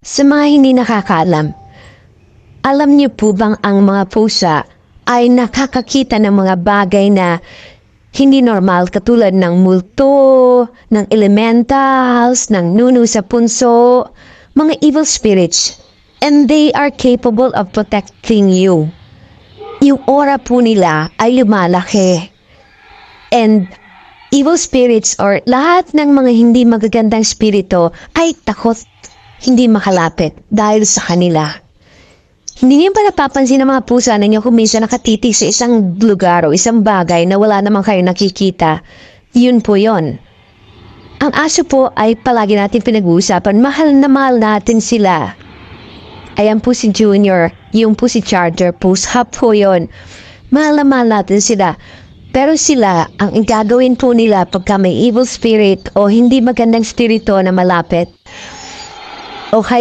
Sa mga hindi nakakaalam, alam niyo po bang ang mga pusa ay nakakakita ng mga bagay na hindi normal katulad ng multo, ng elementals, ng nuno sa punso, mga evil spirits, and they are capable of protecting you. Yung aura po nila ay lumalaki. And evil spirits or lahat ng mga hindi magagandang spirito ay takot hindi makalapit dahil sa kanila. Hindi niyo pa napapansin ng mga pusa ninyo kung minsan nakatitig sa isang lugar o isang bagay na wala namang kayo nakikita. Yun po yon. Ang aso po ay palagi natin pinag-uusapan. Mahal na mahal natin sila. Ayan po si Junior, yung po si Charger, pusa po yun. Mahal na mahal natin sila. Pero sila, ang gagawin po nila pagka may evil spirit o hindi magandang spirito na malapit, o kaya